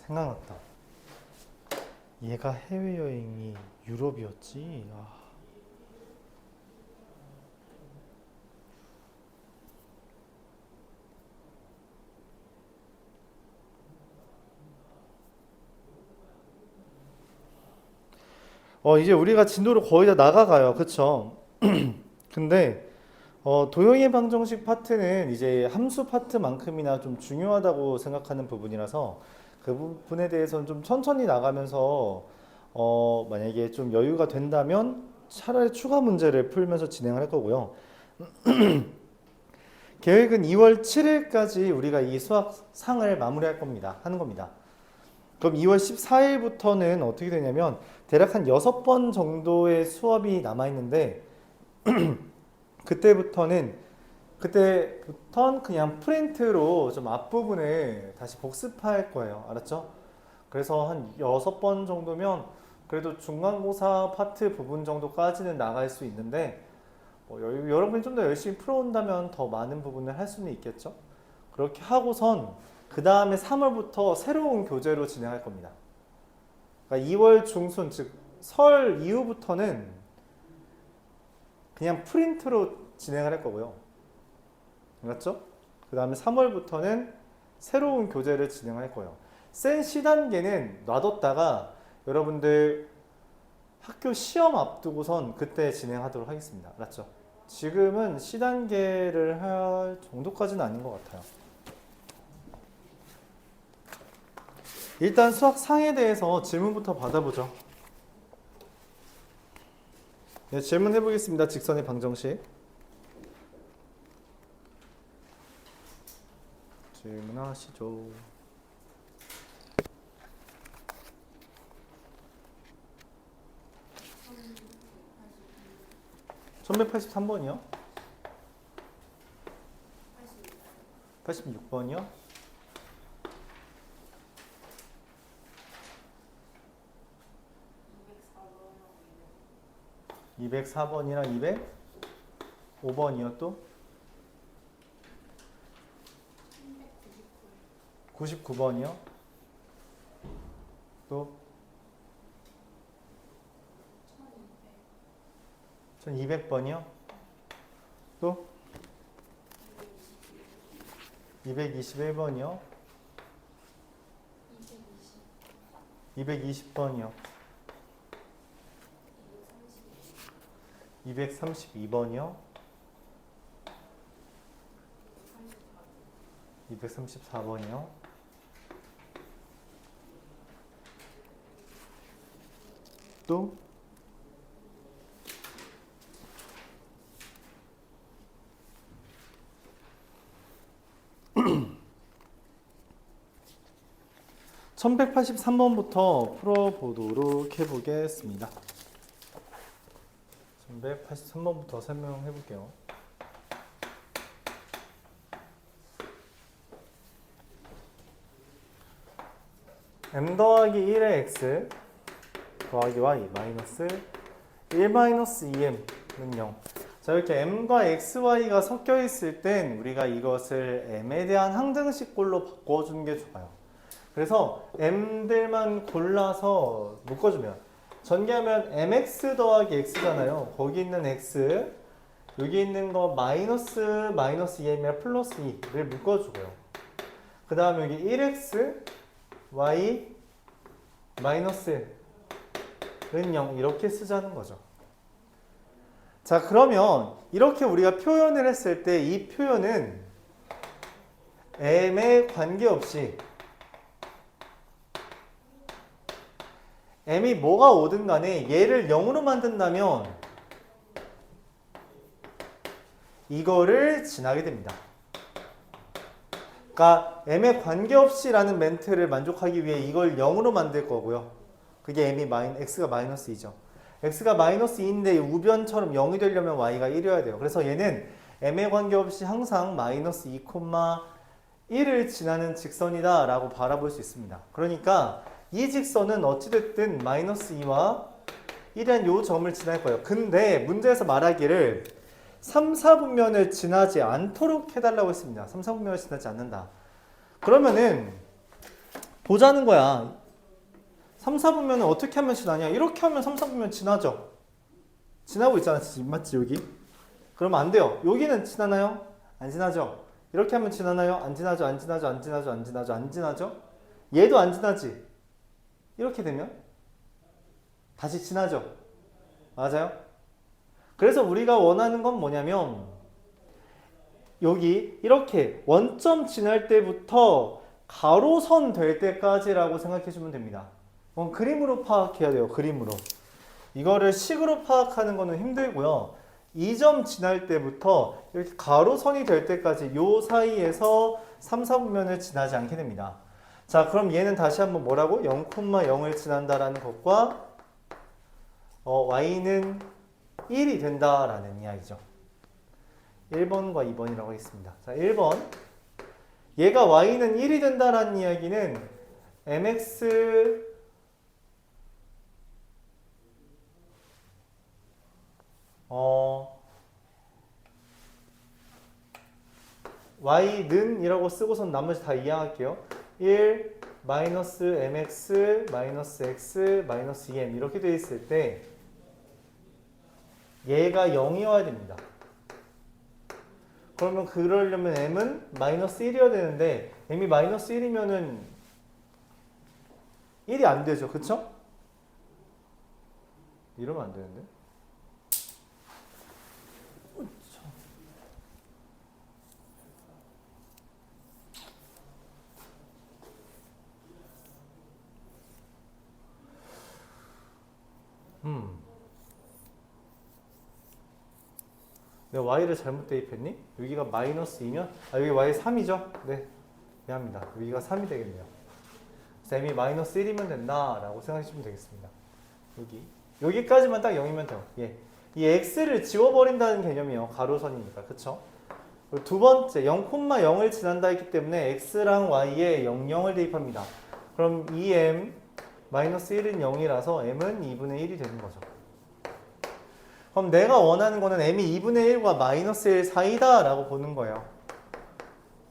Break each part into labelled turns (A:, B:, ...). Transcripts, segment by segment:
A: 생각났다. 얘가 해외여행이 유럽이었지. 이제 우리가 진도를 거의 다 나가가요. 그쵸? 근데 도형의 방정식 파트는 이제 함수 파트만큼이나 좀 중요하다고 생각하는 부분이라서 그 부분에 대해서는 좀 천천히 나가면서 만약에 좀 여유가 된다면 차라리 추가 문제를 풀면서 진행을 할 거고요. 계획은 2월 7일까지 우리가 이 수학 상을 마무리할 겁니다. 하는 겁니다. 그럼 2월 14일부터는 어떻게 되냐면 대략 한 6번 정도의 수업이 남아 있는데 그때부터는 그냥 프린트로 좀 앞부분을 다시 복습할 거예요. 알았죠? 그래서 한 6번 정도면 그래도 중간고사 파트 부분 정도까지는 나갈 수 있는데 여러분이 좀 더 열심히 풀어온다면 더 많은 부분을 할 수는 있겠죠? 그렇게 하고선 그 다음에 3월부터 새로운 교재로 진행할 겁니다. 그러니까 2월 중순, 즉 설 이후부터는 그냥 프린트로 진행을 할 거고요. 알았죠? 그 다음에 3월부터는 새로운 교재를 진행할 거예요. 센 C단계는 놔뒀다가 여러분들 학교 시험 앞두고선 그때 진행하도록 하겠습니다. 알았죠? 지금은 C단계를 할 정도까지는 아닌 것 같아요. 일단 수학 상에 대해서 질문부터 받아보죠. 네, 질문해 보겠습니다. 직선의 방정식. 질문하시죠. 1183번이요? 86번이요? 204번이랑 205번이요 또? 99번이요? 또? 1200번이요? 또? 221번이요? 220번이요? 232번이요? 234번이요? 또? 1183번부터 풀어보도록 해보겠습니다. 1183번부터 설명해 볼게요. m 더하기 1의 x 더하기 y 마이너스 1 마이너스 2m은 0. 자, 이렇게 m과 xy가 섞여 있을 땐 우리가 이것을 m에 대한 항등식꼴로 바꿔주는 게 좋아요. 그래서 m들만 골라서 묶어주면 전개하면 mx 더하기 x잖아요. 거기 있는 x, 여기 있는 거 마이너스 2m이랑 플러스 2를 묶어주고요. 그 다음 여기 1x, y, 마이너스 는 0 이렇게 쓰자는 거죠. 자, 그러면 이렇게 우리가 표현을 했을 때 이 표현은 m에 관계없이 m이 뭐가 오든 간에 얘를 0으로 만든다면 이거를 지나게 됩니다. 그러니까 m에 관계없이 라는 멘트를 만족하기 위해 이걸 0으로 만들 거고요. 그게 x가 마이너스 2죠. x가 마이너스 2인데 우변처럼 0이 되려면 y가 1이어야 돼요. 그래서 얘는 m에 관계없이 항상 마이너스 2, 1을 지나는 직선이다 라고 바라볼 수 있습니다. 그러니까 이 직선은 어찌됐든 마이너스 2와 1이란 요 점을 지날 거예요. 근데 문제에서 말하기를 3, 4분면을 지나지 않도록 해달라고 했습니다. 3, 4분면을 지나지 않는다. 그러면은 보자는 거야. 3, 4분면은 어떻게 하면 지나냐? 이렇게 하면 3, 4분면 지나죠. 지나고 있잖아, 지금 맞지 여기? 그러면 안 돼요. 여기는 지나나요? 안 지나죠. 이렇게 하면 지나나요? 안 지나죠, 안 지나죠, 안 지나죠, 안 지나죠, 안 지나죠. 얘도 안 지나지. 이렇게 되면 다시 지나죠. 맞아요? 그래서 우리가 원하는 건 뭐냐면 여기 이렇게 원점 지날 때부터 가로선 될 때까지라고 생각해 주면 됩니다. 그림으로 파악해야 돼요. 그림으로. 이거를 식으로 파악하는 거는 힘들고요. 2점 지날 때부터 이렇게 가로선이 될 때까지 요 사이에서 3, 4분면을 지나지 않게 됩니다. 자, 그럼 얘는 다시 한번 뭐라고? 0,0을 지난다라는 것과 y는 1이 된다라는 이야기죠. 1번과 2번이라고 하겠습니다. 자, 1번. 얘가 y는 1이 된다라는 이야기는 mx y는 이라고 쓰고선 나머지 다 이해할게요. 1 마이너스 mx 마이너스 x 마이너스 2m 이렇게 되어 있을 때 얘가 0이어야 됩니다. 그러면 그러려면 m은 마이너스 1이어야 되는데 m이 마이너스 1이면은 1이 안 되죠. 그쵸? 이러면 안 되는데. 내가 y를 잘못 대입했니? 여기가 마이너스 2면 여기 y 3이죠? 네, 미안합니다. 여기가 3이 되겠네요. 그래서 m이 마이너스 1이면 된다라고 생각하시면 되겠습니다. 여기까지만 딱 0이면 돼요. 예. 이 x를 지워버린다는 개념이에요. 가로선이니까. 그쵸? 그리고 두 번째 0,0을 지난다 했기 때문에 x랑 y에 0, 0을 대입합니다. 그럼 2m 마이너스 1은 0이라서 m은 2분의 1이 되는 거죠. 그럼 내가 원하는 거는 m이 2분의 1과 마이너스 1 사이다 라고 보는 거예요.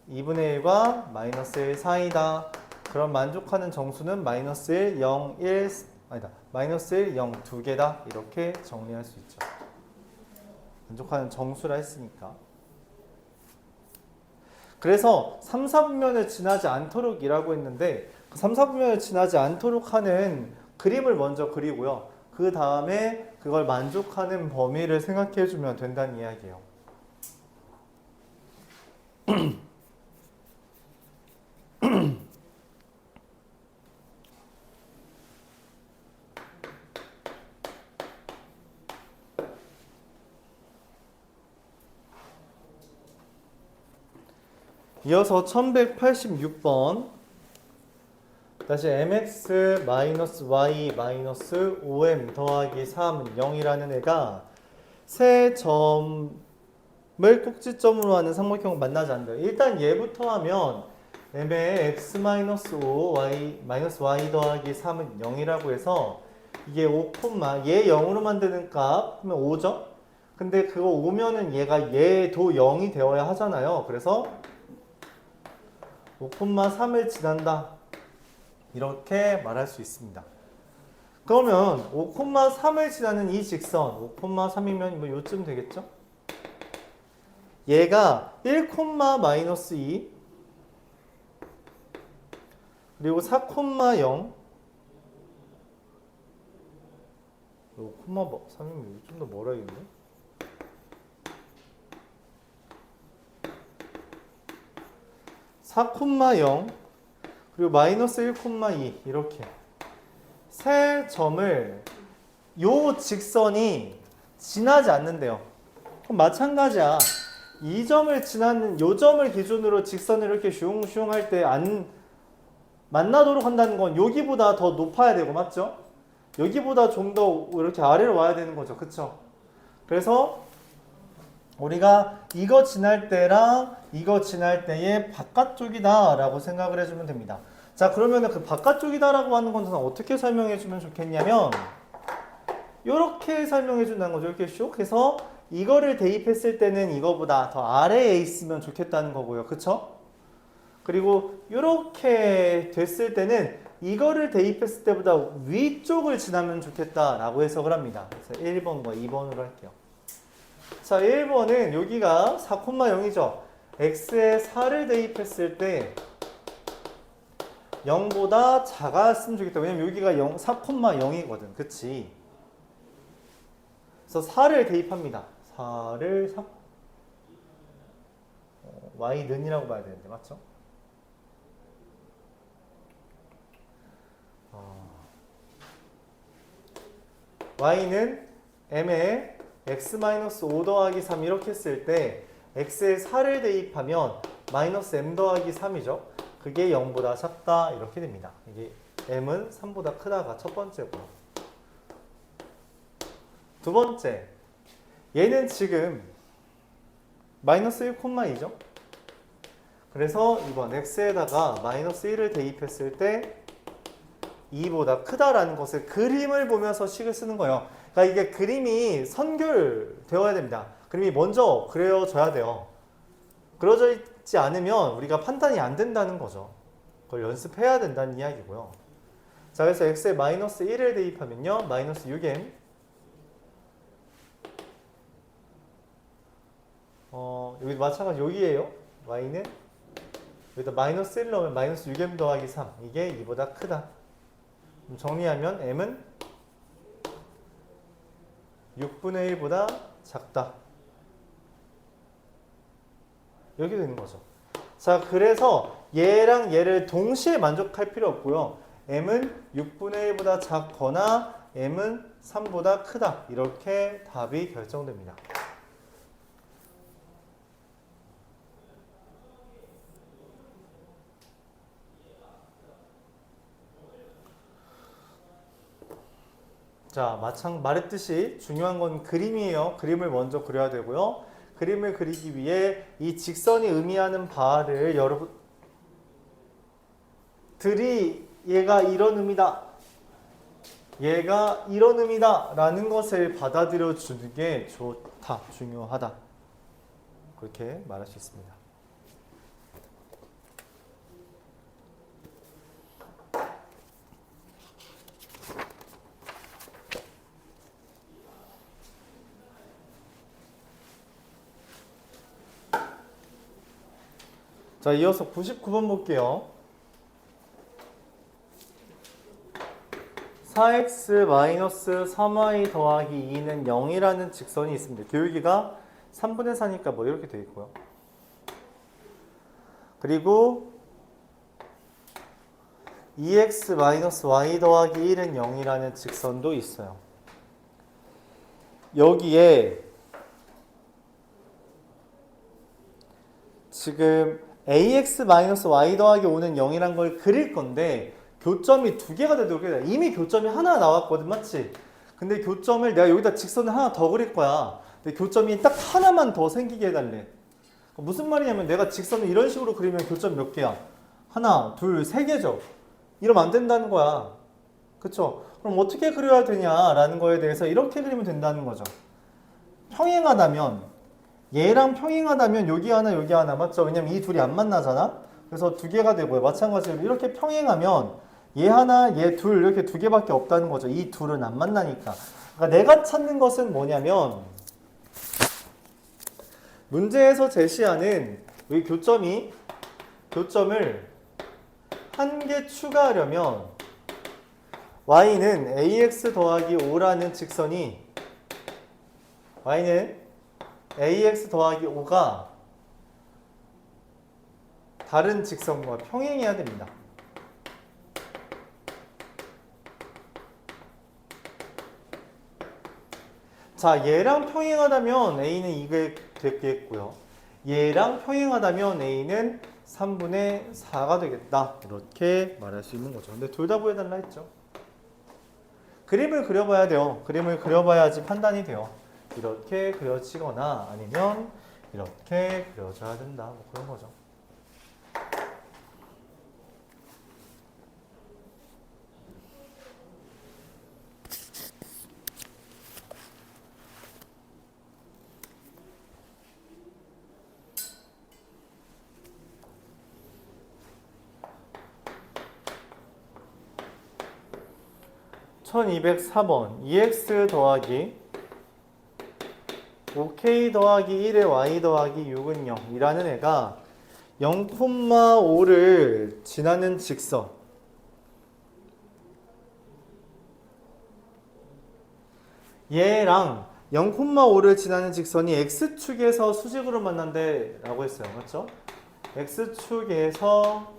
A: 2분의 1과 마이너스 1 사이다. 그럼 만족하는 정수는 마이너스 1, 0, 1, 아니다. 마이너스 1, 0 두 개다. 이렇게 정리할 수 있죠. 만족하는 정수라 했으니까. 그래서 3, 4분면을 지나지 않도록 이라고 했는데 3, 4분면을 지나지 않도록 하는 그림을 먼저 그리고요. 그 다음에 그걸 만족하는 범위를 생각해 주면 된다는 이야기예요. 이어서 1186번 다시 mx y 5m 더하기 3은 0이라는 애가 세 점을 꼭지점으로 하는 삼각형을 만나지 않는다. 일단 얘부터 하면 m의 x 5 y 더하기 3은 0이라고 해서 이게 5, 얘 0으로 만드는 값 하면 5죠? 근데 그거 오면은 얘도 0이 되어야 하잖아요. 그래서 5,3을 지난다. 이렇게 말할 수 있습니다. 그러면 5,3을 지나는 이 직선 5,3이면 뭐 요쯤 되겠죠? 얘가 1, 마이너스 2 그리고 4,0 5,3이면 좀 더 멀어야겠네. (4,0) 그리고 마이너스 1,2 이렇게 세 점을 요 직선이 지나지 않는데요. 그럼 마찬가지야. 이 점을 지나는 요 점을 기준으로 직선을 이렇게 슝슝 할 때 안 만나도록 한다는 건 여기보다 더 높아야 되고 맞죠? 여기보다 좀 더 이렇게 아래로 와야 되는 거죠. 그쵸? 그래서 우리가 이거 지날 때랑 이거 지날 때의 바깥쪽이다 라고 생각을 해주면 됩니다. 자, 그러면 그 바깥쪽이다 라고 하는 건 어떻게 설명해 주면 좋겠냐면 이렇게 설명해 준다는 거죠. 이렇게 슉 해서 이거를 대입했을 때는 이거보다 더 아래에 있으면 좋겠다는 거고요. 그쵸? 그리고 이렇게 됐을 때는 이거를 대입했을 때보다 위쪽을 지나면 좋겠다라고 해석을 합니다. 그래서 1번과 2번으로 할게요. 자, 1번은 여기가 4,0이죠. x에 4를 대입했을 때 0보다 작았으면 좋겠다. 왜냐면 여기가 4,0이거든. 그치? 그래서 4를 대입합니다. 4를 3. y는이라고 봐야 되는데, 맞죠? y는 m에 x-5 더하기 3 이렇게 했을 때 x에 4를 대입하면 마이너스 m 더하기 3이죠. 그게 0보다 작다 이렇게 됩니다. 이게 m은 3보다 크다가 첫 번째고요. 두 번째, 얘는 지금 마이너스 1,2죠. 그래서 이번 x에다가 마이너스 1을 대입했을 때 2보다 크다라는 것을 그림을 보면서 식을 쓰는 거예요. 그러니까 이게 그림이 선결되어야 됩니다. 그림이 먼저 그려져야 돼요. 그려져 있지 않으면 우리가 판단이 안 된다는 거죠. 그걸 연습해야 된다는 이야기고요. 자, 그래서 x에 마이너스 1을 대입하면요. 마이너스 6m. 여기도 마찬가지 여기에요. y는 여기다 마이너스 1 넣으면 마이너스 6m 더하기 3. 이게 2보다 크다. 정리하면 m은 6분의 1보다 작다. 이렇게 되는 거죠. 자, 그래서 얘랑 얘를 동시에 만족할 필요 없고요. m은 6분의 1보다 작거나 m은 3보다 크다. 이렇게 답이 결정됩니다. 자, 말했듯이 중요한 건 그림이에요. 그림을 먼저 그려야 되고요. 그림을 그리기 위해 이 직선이 의미하는 바를 여러분들이 얘가 이런 의미다. 얘가 이런 의미다. 라는 것을 받아들여 주는 게 좋다. 중요하다. 그렇게 말할 수 있습니다. 자, 이어서 99번 볼게요. 4x-3y 더하기 2는 0이라는 직선이 있습니다. 교육이가 3분의 4니까 뭐 이렇게 되어 있고요. 그리고 2x-y 더하기 1은 0이라는 직선도 있어요. 여기에 지금 ax-y 더하기 5는 0이란 걸 그릴 건데 교점이 두 개가 되도록 해야 돼. 이미 교점이 하나 나왔거든, 맞지? 근데 교점을 내가 여기다 직선을 하나 더 그릴 거야. 근데 교점이 딱 하나만 더 생기게 해달래. 무슨 말이냐면 내가 직선을 이런 식으로 그리면 교점 몇 개야? 하나, 둘, 세 개죠. 이러면 안 된다는 거야. 그쵸? 그럼 어떻게 그려야 되냐라는 거에 대해서 이렇게 그리면 된다는 거죠. 평행하다면 얘랑 평행하다면 여기 하나 맞죠? 왜냐면 이 둘이 안 만나잖아? 그래서 두 개가 되고요. 마찬가지로 이렇게 평행하면 얘 하나, 얘 둘 이렇게 두 개밖에 없다는 거죠. 이 둘은 안 만나니까. 그러니까 내가 찾는 것은 뭐냐면 문제에서 제시하는 이 교점을 한 개 추가하려면 y는 ax 더하기 5라는 직선이 y는 ax 더하기 5가 다른 직선과 평행해야 됩니다. 자, 얘랑 평행하다면 a는 이게 되겠고요. 얘랑 평행하다면 a는 3분의 4가 되겠다. 이렇게 말할 수 있는 거죠. 근데 둘 다 구해달라 했죠. 그림을 그려봐야 돼요. 그림을 그려봐야지 판단이 돼요. 이렇게 그려지거나 아니면 이렇게 그려줘야 된다. 뭐 그런 거죠. 1204번 2x 더하기 5k 더하기 1의 y 더하기 6은 0 이라는 애가 0,5를 지나는 직선 얘랑 0,5를 지나는 직선이 x축에서 수직으로 만난대 라고 했어요. 맞죠? x축에서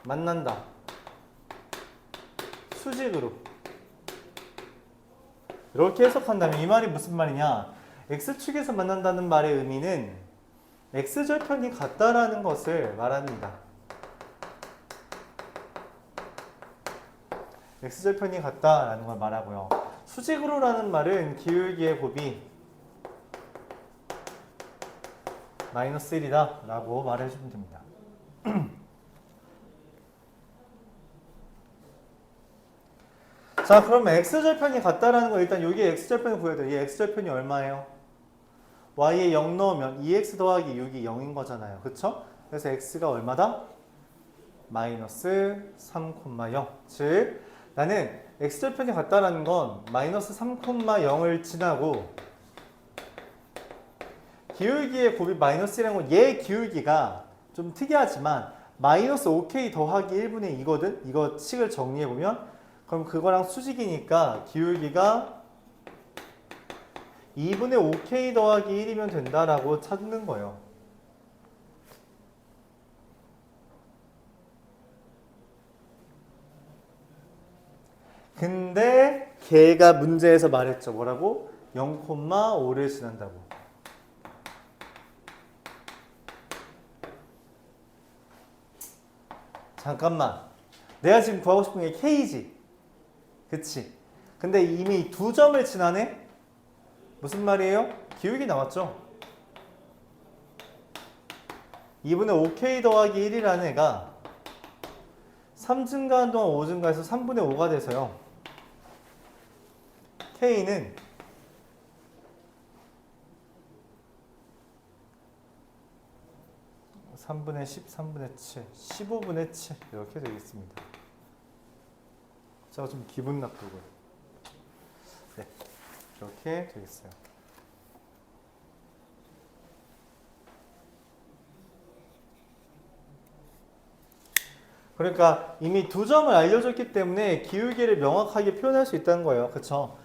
A: 만난다. 수직으로. 이렇게 해석한다면 이 말이 무슨 말이냐? x축에서 만난다는 말의 의미는 x절편이 같다라는 것을 말합니다. x절편이 같다라는 걸 말하고요. 수직으로라는 말은 기울기의 곱이 마이너스 1이다 라고 말해주면 됩니다. 자, 그러면 x절편이 같다라는 거 일단 여기 x절편을 구해야 돼요. 이 x절편이 얼마예요? y에 0 넣으면 2x 더하기 6이 0인 거잖아요. 그쵸? 그래서 x가 얼마다? 마이너스 3,0. 즉 나는 x절편이 같다라는 건 마이너스 3,0을 지나고 기울기의 곱이 마이너스 1이라는 건 얘 기울기가 좀 특이하지만 마이너스 5k 더하기 1분의 2거든? 이거 식을 정리해보면 그럼 그거랑 수직이니까 기울기가 2분의 5k 더하기 1이면 된다라고 찾는 거예요. 근데 걔가 문제에서 말했죠. 뭐라고? 0,5를 지난다고. 잠깐만. 내가 지금 구하고 싶은 게 K지. 그치? 근데 이미 2점을 지나네? 무슨 말이에요? 기울기 나왔죠? 2분의 5K 더하기 1이라는 애가 3 증가한 동안 5 증가해서 3분의 5가 돼서요. K는 3분의 10, 3분의 7, 15분의 7 이렇게 되겠습니다. 제가 좀 기분 나쁘고요. 네, 이렇게 되겠어요. 그러니까 이미 2점을 알려줬기 때문에 기울기를 명확하게 표현할 수 있다는 거예요. 그쵸?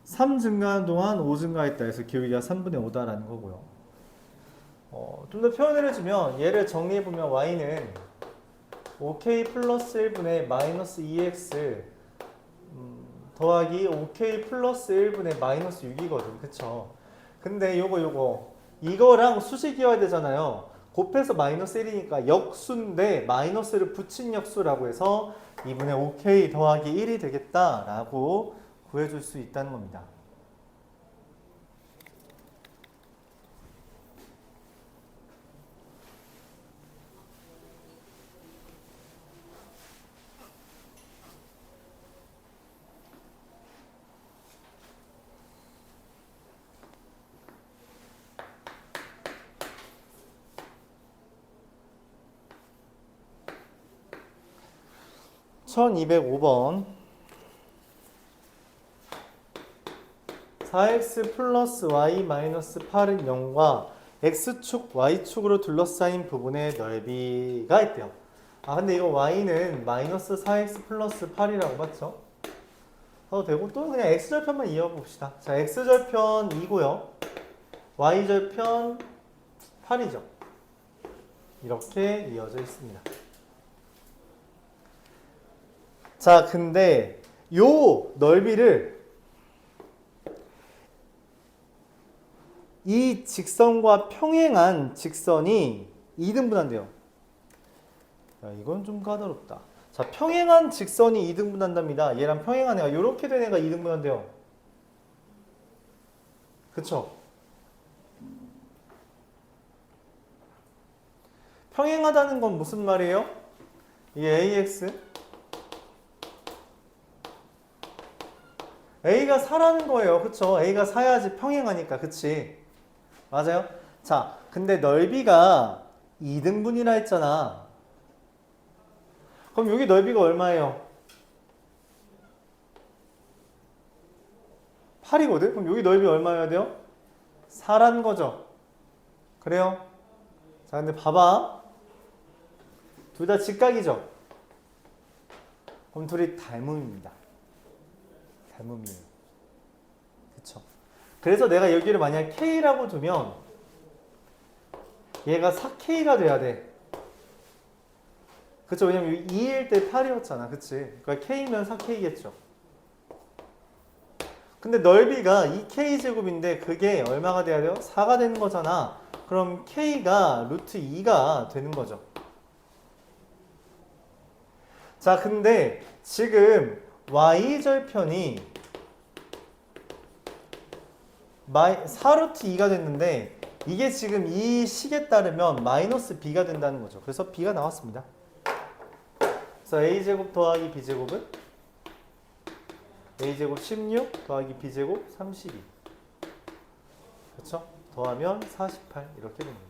A: 3 증가한 동안 5 증가했다 해서 기울기가 3분의 5다라는 거고요. 좀 더 표현을 해주면 얘를 정리해보면 y는 5k 플러스 1분의 마이너스 2x 더하기 5k 플러스 1분의 마이너스 6이거든. 그쵸? 근데 이거랑 수식이어야 되잖아요. 곱해서 마이너스 1이니까 역수인데 마이너스를 붙인 역수라고 해서 2분의 5k 더하기 1이 되겠다라고 구해줄 수 있다는 겁니다. (1205번) 4x 플러스 y 마이너스 8은 0과 x축, y축으로 둘러싸인 부분의 넓이가 있대요. 근데 이거 y는 마이너스 4x 플러스 8이라고 봤죠? 더 되고 또 그냥 x절편만 이어봅시다. 자, x절편 2고요. y절편 8이죠. 이렇게 이어져 있습니다. 자, 근데 요 넓이를 이 직선과 평행한 직선이 2등분한대요. 야, 이건 좀 까다롭다. 자, 평행한 직선이 2등분한답니다. 얘랑 평행한 애가 이렇게 된 애가 2등분한대요. 그쵸? 평행하다는 건 무슨 말이에요? 이게 AX A가 4라는 거예요. 그쵸? A가 4야지 평행하니까. 그치? 맞아요? 자, 근데 넓이가 2등분이라 했잖아. 그럼 여기 넓이가 얼마예요? 8이거든? 그럼 여기 넓이 얼마여야 돼요? 4라는 거죠. 그래요? 자, 근데 봐봐. 둘 다 직각이죠? 그럼 둘이 닮음입니다. 닮음이에요. 그쵸? 그래서 내가 여기를 만약 K라고 두면 얘가 4K가 돼야 돼. 그쵸? 왜냐면 2일 때 8이었잖아. 그치? 그러니까 K면 4K겠죠. 근데 넓이가 2K제곱인데 그게 얼마가 돼야 돼요? 4가 되는 거잖아. 그럼 K가 루트 2가 되는 거죠. 자, 근데 지금 Y절편이 4루트 2가 됐는데 이게 지금 이 식에 따르면 마이너스 B가 된다는 거죠. 그래서 B가 나왔습니다. 그래서 A제곱 더하기 B제곱은 A제곱 16 더하기 B제곱 32. 그렇죠? 더하면 48 이렇게 됩니다.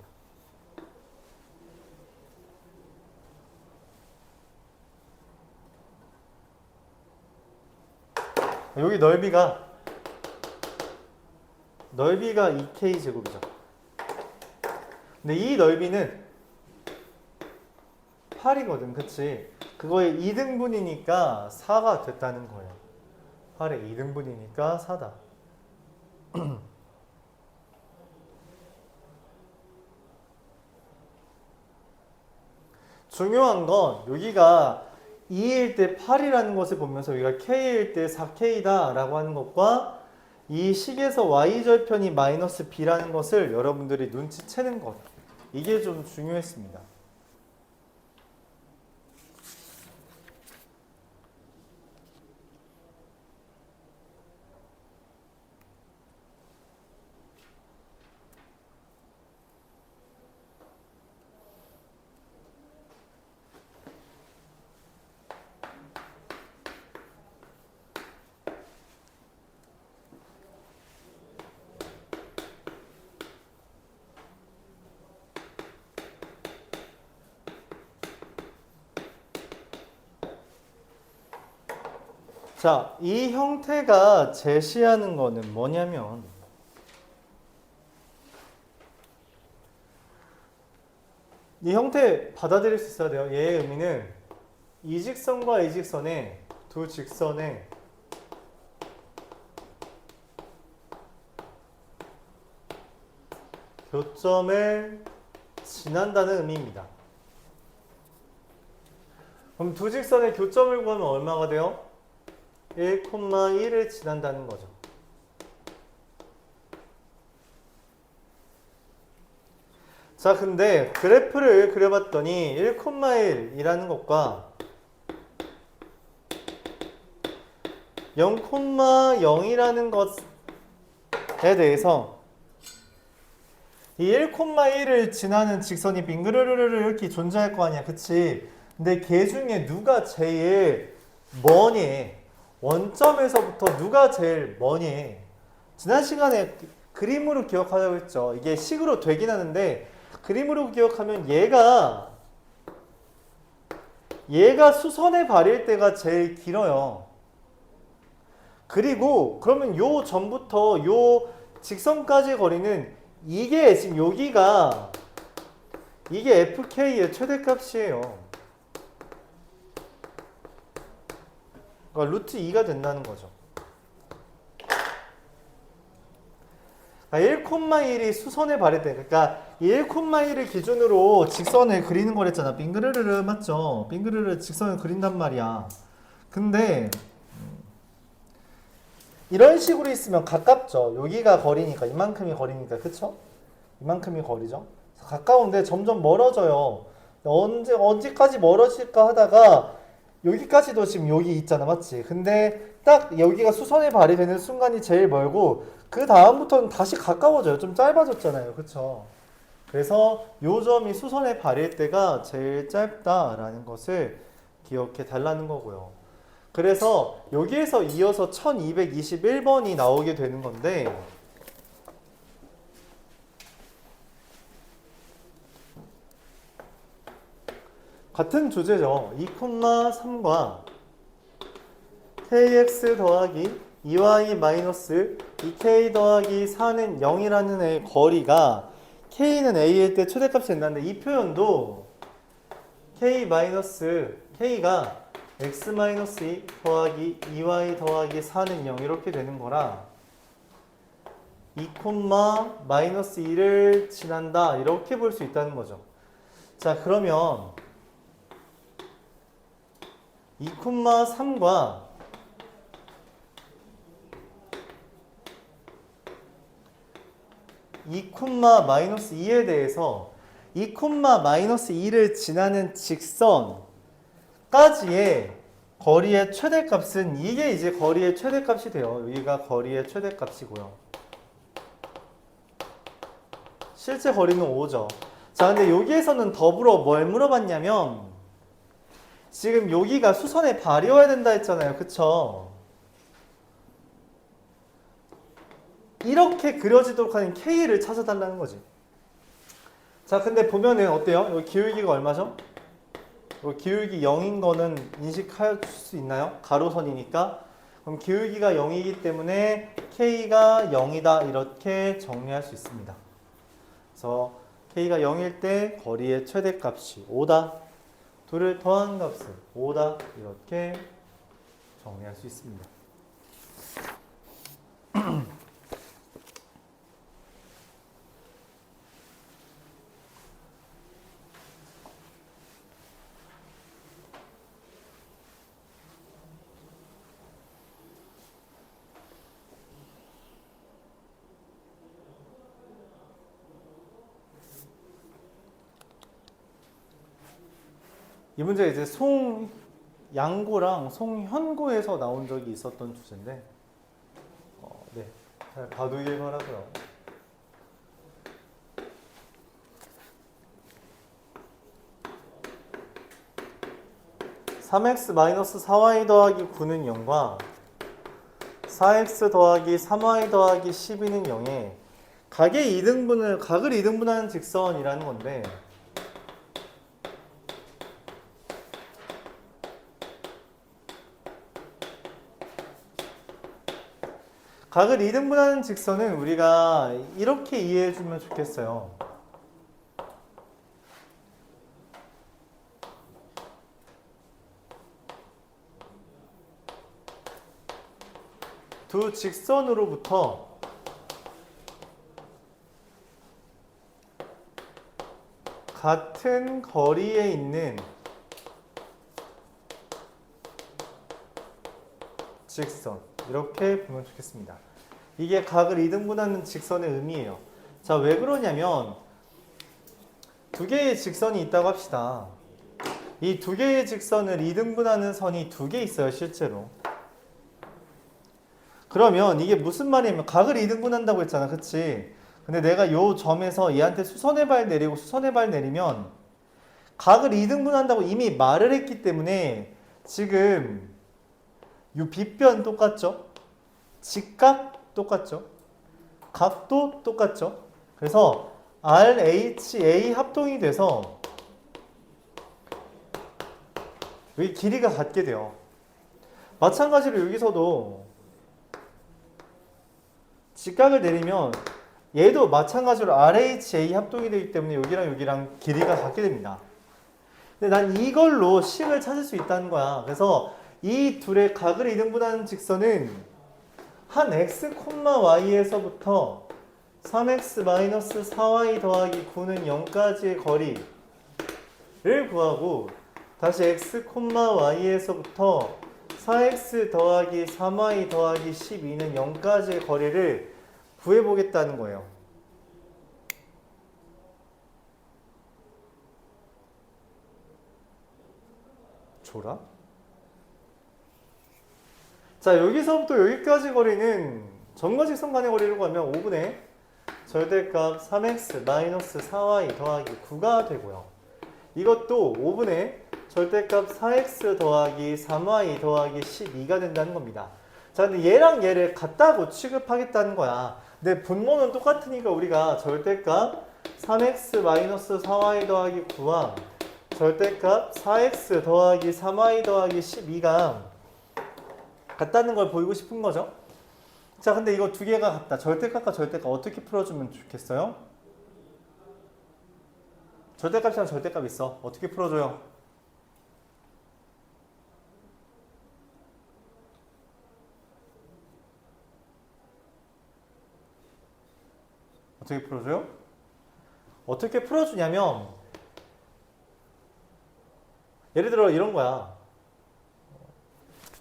A: 여기 넓이가 2K제곱이죠. 근데 이 넓이는 8이거든. 그치? 그거의 2등분이니까 4가 됐다는 거예요. 8의 2등분이니까 4다. 중요한 건 여기가 2일 때 8이라는 것을 보면서 여기가 K일 때 4K다 라고 하는 것과 이 식에서 Y절편이 마이너스 B라는 것을 여러분들이 눈치채는 것, 이게 좀 중요했습니다. 자, 이 형태가 제시하는 거는 뭐냐면 이 형태 받아들일 수 있어야 돼요. 얘의 의미는 이 직선과 이 직선의 두 직선의 교점을 지난다는 의미입니다. 그럼 두 직선의 교점을 구하면 얼마가 돼요? 1,1을 지난다는 거죠. 자, 근데 그래프를 그려봤더니 1,1이라는 것과 0,0이라는 것에 대해서 이 1,1을 지나는 직선이 빙그르르르 이렇게 존재할 거 아니야. 그치? 근데 걔 중에 누가 제일 머니? 원점에서부터 누가 제일 머니? 지난 시간에 그림으로 기억하자고 했죠. 이게 식으로 되긴 하는데 그림으로 기억하면 얘가 수선의 발일 때가 제일 길어요. 그리고 그러면 요 전부터 요 직선까지 거리는 이게 지금 여기가 이게 FK의 최대값이에요. 그러니까 루트 2가 된다는 거죠. 1,1이 수선에 발휘돼. 그러니까 1,1을 기준으로 직선을 그리는 거랬잖아. 빙그르르르 맞죠? 빙그르르 직선을 그린단 말이야. 근데 이런 식으로 있으면 가깝죠. 여기가 거리니까 이만큼이 거리니까 그쵸? 이만큼이 거리죠. 가까운데 점점 멀어져요. 언제까지 멀어질까 하다가 여기까지도 지금 여기 있잖아, 맞지? 근데 딱 여기가 수선에 발휘되는 순간이 제일 멀고 그 다음부터는 다시 가까워져요. 좀 짧아졌잖아요, 그쵸? 그래서 요 점이 수선에 발휘할 때가 제일 짧다라는 것을 기억해 달라는 거고요. 그래서 여기에서 이어서 1221번이 나오게 되는 건데 같은 주제죠. 2,3과 kx 더하기 2y 마이너스 2k 더하기 4는 0이라는 의 거리가 k는 a일 때 최대값이 된다는데 이 표현도 k가 x-2 더하기 2y 더하기 4는 0 이렇게 되는 거라 2, 마이너스 2를 지난다 이렇게 볼 수 있다는 거죠. 자 그러면 2, 3과 2, 마이너스 2에 대해서 2, 마이너스 2를 지나는 직선까지의 거리의 최대값은 이게 이제 거리의 최대값이 돼요. 여기가 거리의 최대값이고요. 실제 거리는 5죠. 자, 근데 여기에서는 더불어 뭘 물어봤냐면 지금 여기가 수선의 발이어야 된다 했잖아요. 그쵸? 이렇게 그려지도록 하는 K를 찾아달라는 거지. 자, 근데 보면은 어때요? 여기 기울기가 얼마죠? 여기 기울기 0인 거는 인식할 수 있나요? 가로선이니까. 그럼 기울기가 0이기 때문에 K가 0이다. 이렇게 정리할 수 있습니다. 그래서 K가 0일 때 거리의 최대값이 5다. 둘을 더한 값은 5다. 이렇게 정리할 수 있습니다. 이 문제 이제 송양고랑 송현고에서 나온 적이 있었던 주제인데, 네, 잘 봐두길 바라고요. (3x-4y 더하기 9는 0과) 4x 더하기 3y 더하기 12는 0에 각을 이등분하는 직선이라는 건데, 각을 이등분하는 직선은 우리가 이렇게 이해해 주면 좋겠어요. 두 직선으로부터 같은 거리에 있는 직선, 이렇게 보면 좋겠습니다. 이게 각을 이등분하는 직선의 의미예요. 자, 왜 그러냐면 두 개의 직선이 있다고 합시다. 이 두 개의 직선을 이등분하는 선이 두 개 있어요, 실제로. 그러면 이게 무슨 말이냐면 각을 이등분한다고 했잖아, 그치? 근데 내가 요 점에서 얘한테 수선의 발 내리고 수선의 발 내리면 각을 이등분한다고 이미 말을 했기 때문에 지금 요 빗변 똑같죠? 직각 똑같죠? 각도 똑같죠? 그래서 RHA 합동이 돼서 여기 길이가 같게 돼요. 마찬가지로 여기서도 직각을 내리면 얘도 마찬가지로 RHA 합동이 되기 때문에 여기랑 여기랑 길이가 같게 됩니다. 근데 난 이걸로 식을 찾을 수 있다는 거야. 그래서 이 둘의 각을 이등분하는 직선은 한 x, y에서부터 3x-4y 더하기 9는 0까지의 거리를 구하고 다시 x, y에서부터 4x 더하기 3y 더하기 12는 0까지의 거리를 구해보겠다는 거예요. 줘라? 자, 여기서부터 여기까지 거리는 점과 직선 간의 거리를 구하면 5분의 절대값 3x-4y 더하기 9가 되고요. 이것도 5분의 절대값 4x 더하기 3y 더하기 12가 된다는 겁니다. 자, 근데 얘랑 얘를 같다고 취급하겠다는 거야. 근데 분모는 똑같으니까 우리가 절대값 3x-4y 더하기 9와 절대값 4x 더하기 3y 더하기 12가 같다는 걸 보이고 싶은 거죠. 자, 근데 이거 두 개가 같다. 절대값과 절대값 어떻게 풀어주면 좋겠어요? 절대값이랑 절대값 있어. 어떻게 풀어줘요? 어떻게 풀어줘요? 어떻게 풀어주냐면 예를 들어 이런 거야.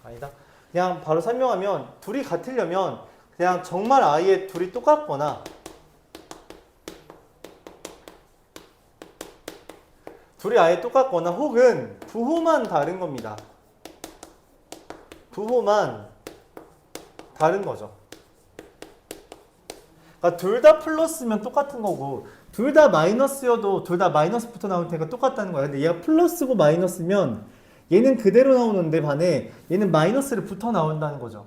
A: 아니다. 그냥 바로 설명하면 둘이 같으려면 그냥 정말 아예 둘이 똑같거나 둘이 아예 똑같거나 혹은 부호만 다른 겁니다. 부호만 다른 거죠. 그러니까 둘 다 플러스면 똑같은 거고 둘 다 마이너스여도 둘 다 마이너스부터 나올 테니까 똑같다는 거야. 근데 얘가 플러스고 마이너스면 얘는 그대로 나오는데 반해 얘는 마이너스를 붙어 나온다는 거죠.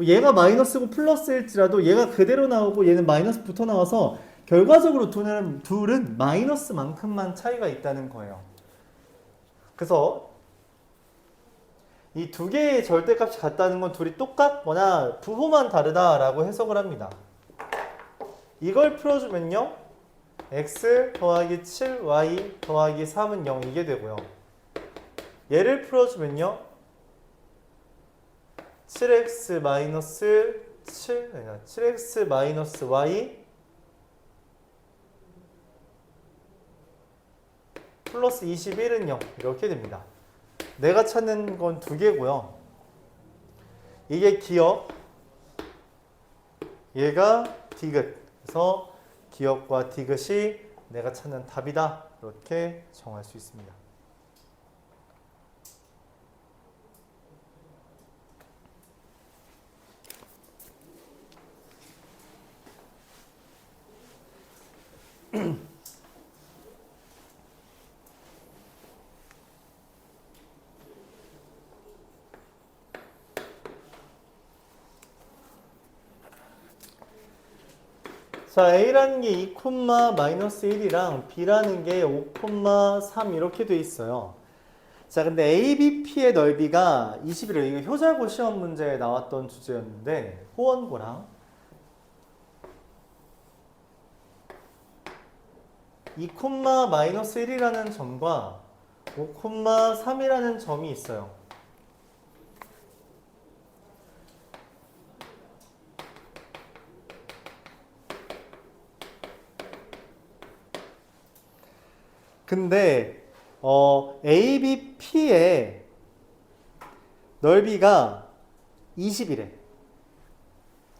A: 얘가 마이너스고 플러스일지라도 얘가 그대로 나오고 얘는 마이너스 붙어 나와서 결과적으로 둘은 마이너스만큼만 차이가 있다는 거예요. 그래서 이 두 개의 절대값이 같다는 건 둘이 똑같거나 부호만 다르다라고 해석을 합니다. 이걸 풀어주면요. x 더하기 7y 더하기 3은 0 이게 되고요. 얘를 풀어주면요. 7x 마이너스 7x 마이너스 y 플러스 21은 0 이렇게 됩니다. 내가 찾는 건 두 개고요. 이게 기억, 얘가 디귿. 그래서 기억과 디귿이 내가 찾는 답이다. 이렇게 정할 수 있습니다. 자, A라는 게 2, 마이너스 1이랑 B라는 게 5, 3 이렇게 돼 있어요. 자, 근데 ABP의 넓이가 21이에요. 이거 효자고 시험 문제에 나왔던 주제였는데 호원고랑 2, 마이너스 1이라는 점과 5, 3이라는 점이 있어요. 근데 ABP의 넓이가 20이래.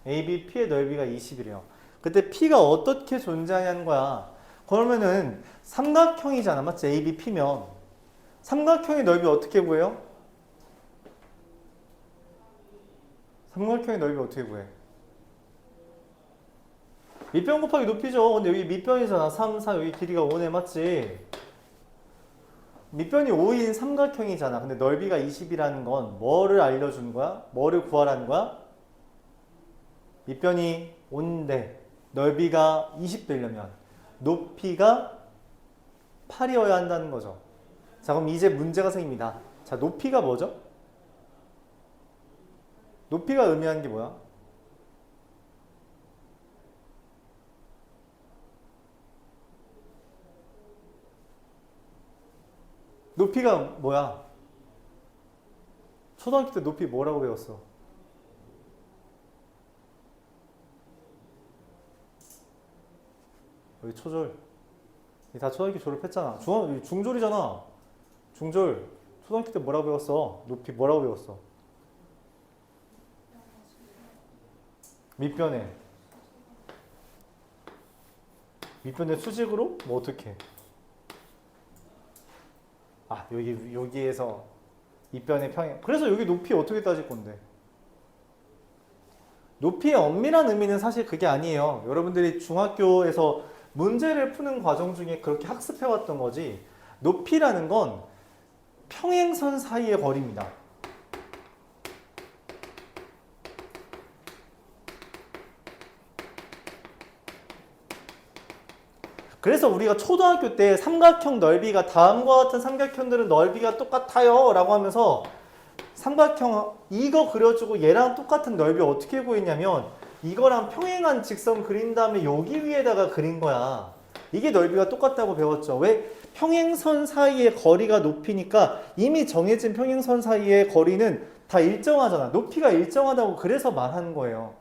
A: ABP의 넓이가 20이래요. 그때 P가 어떻게 존재하냐는 거야. 그러면은 삼각형이잖아. 맞지? ABP면. 삼각형의 넓이 어떻게 구해요? 삼각형의 넓이 어떻게 구해? 밑변 곱하기 높이죠. 근데 여기 밑변이잖아. 3, 4 여기 길이가 5네. 맞지? 밑변이 5인 삼각형이잖아. 근데 넓이가 20이라는 건 뭐를 알려주는 거야? 뭐를 구하라는 거야? 밑변이 5인데 넓이가 20 되려면 높이가 8이어야 한다는 거죠. 자, 그럼 이제 문제가 생깁니다. 자, 높이가 뭐죠? 높이가 의미하는 게 뭐야? 높이가 뭐야? 초등학교 때 높이 뭐라고 배웠어? 여기 초졸. 다 초등학교 졸업했잖아. 중졸이잖아. 중졸. 초등학교 때 뭐라고 배웠어? 높이 뭐라고 배웠어? 밑변에. 밑변에 수직으로? 뭐 어떻게? 아, 여기에서 밑변의 평행. 그래서 여기 높이 어떻게 따질 건데? 높이의 엄밀한 의미는 사실 그게 아니에요. 여러분들이 중학교에서 문제를 푸는 과정 중에 그렇게 학습해왔던 거지. 높이라는 건 평행선 사이의 거리입니다. 그래서 우리가 초등학교 때 삼각형 넓이가 다음과 같은 삼각형들은 넓이가 똑같아요 라고 하면서 삼각형 이거 그려주고 얘랑 똑같은 넓이 어떻게 구했냐면 이거랑 평행한 직선 그린 다음에 여기 위에다가 그린 거야. 이게 넓이가 똑같다고 배웠죠. 왜? 평행선 사이의 거리가 높이니까 이미 정해진 평행선 사이의 거리는 다 일정하잖아. 높이가 일정하다고 그래서 말하는 거예요.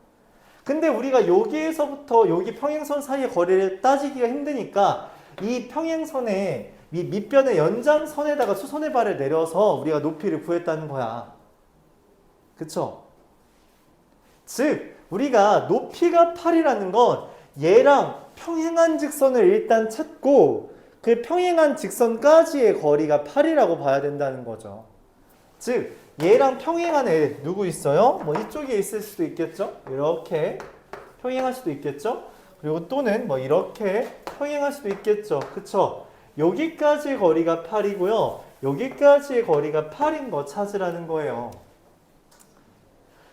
A: 근데 우리가 여기에서부터 여기 평행선 사이의 거리를 따지기가 힘드니까 이 평행선의 밑변의 연장선에다가 수선의 발을 내려서 우리가 높이를 구했다는 거야. 그쵸? 즉 우리가 높이가 8이라는 건 얘랑 평행한 직선을 일단 찾고 그 평행한 직선까지의 거리가 8이라고 봐야 된다는 거죠. 즉 얘랑 평행한 애 누구 있어요? 뭐 이쪽에 있을 수도 있겠죠? 이렇게 평행할 수도 있겠죠? 그리고 또는 뭐 이렇게 평행할 수도 있겠죠. 그쵸? 여기까지의 거리가 8이고요. 여기까지의 거리가 8인 거 찾으라는 거예요.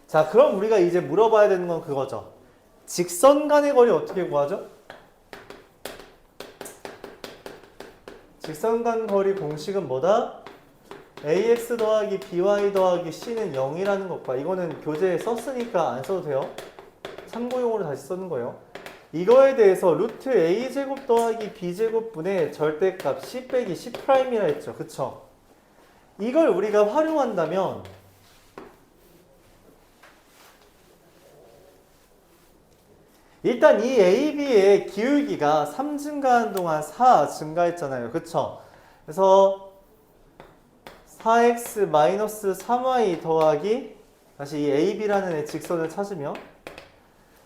A: 자, 그럼 우리가 이제 물어봐야 되는 건 그거죠. 직선 간의 거리 어떻게 구하죠? 직선 간 거리 공식은 뭐다? ax 더하기 by 더하기 c는 0이라는 것과 이거는 교재에 썼으니까 안 써도 돼요. 참고용으로 다시 쓰는 거예요. 이거에 대해서 루트 a제곱 더하기 b제곱분의 절대값 c 빼기 c'이라 했죠. 그쵸? 이걸 우리가 활용한다면 일단 이 AB의 기울기가 3 증가하는 동안 4 증가했잖아요. 그쵸? 그래서 4x-3y 더하기 다시 이 AB라는 애 직선을 찾으면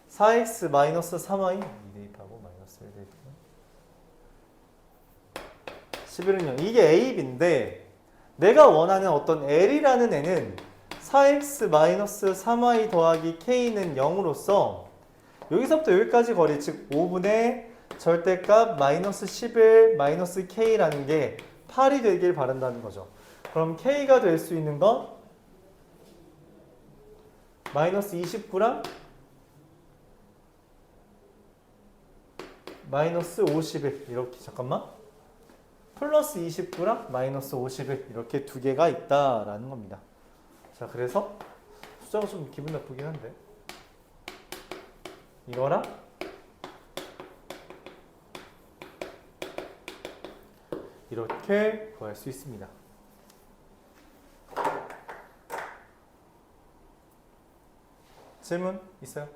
A: 4x-3y 2 대입하고 마이너스 1 대입하면 11은 0. 이게 AB인데 내가 원하는 어떤 L이라는 애는 4x-3y 더하기 k는 0으로서 여기서부터 여기까지 거리 즉 5분의 절대값 마이너스 11 마이너스 k라는 게 8이 되길 바란다는 거죠. 그럼 k가 될 수 있는 건 마이너스 29랑 마이너스 51 이렇게 잠깐만 플러스 29랑 마이너스 51 이렇게 두 개가 있다라는 겁니다. 자, 그래서 숫자가 좀 기분 나쁘긴 한데 이거랑 이렇게 구할 수 있습니다. 질문 있어요?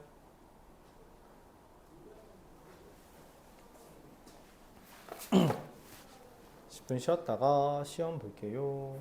A: (10분) 쉬었다가 시험 볼게요.